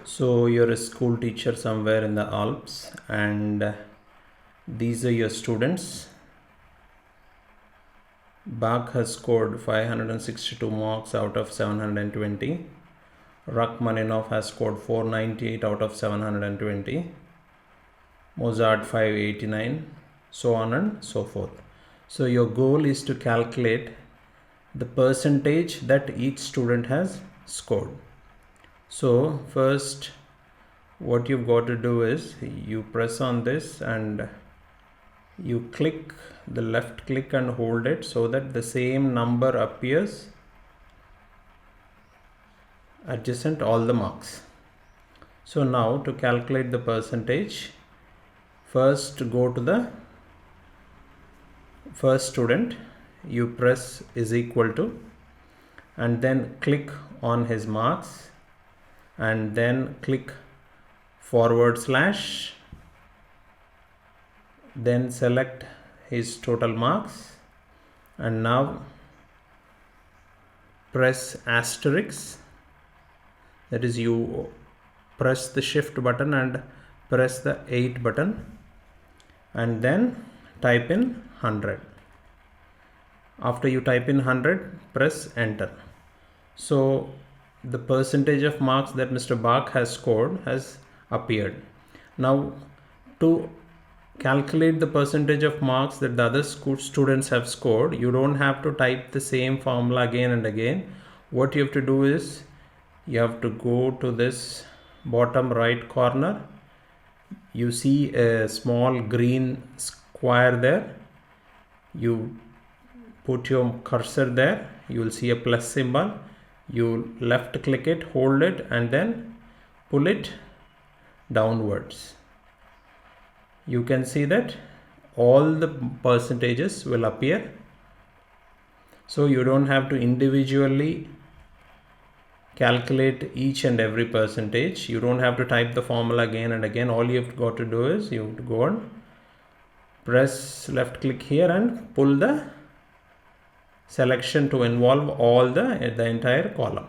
So you're a school teacher somewhere in the Alps, and these are your students. Bach has scored 562 marks out of 720. Rachmaninoff has scored 498 out of 720. Mozart 589, so on and so forth. So your goal is to calculate the percentage that each student has scored. So first, what you've got to do is you press on this and you click the left click and hold it so that the same number appears adjacent all the marks. So now to calculate the percentage, first go to the first student, you press is equal to and then click on his marks and then click /, then select his total marks and now press asterisk, that is you press the shift button and press the 8 button and then type in 100. After you type in 100, press enter. So the percentage of marks that Mr. Bach has scored has appeared. Now to calculate the percentage of marks that the other students have scored, you don't have to type the same formula again and again. What you have to do is you have to go to this bottom right corner. You see a small green square there. You put your cursor there. You will see a plus symbol. You left click it, hold it, and then pull it downwards. You can see that all the percentages will appear. So you don't have to individually calculate each and every percentage. You don't have to type the formula again and again. All you have got to do is you have to go on, press left click here and pull the selection to involve all the entire column.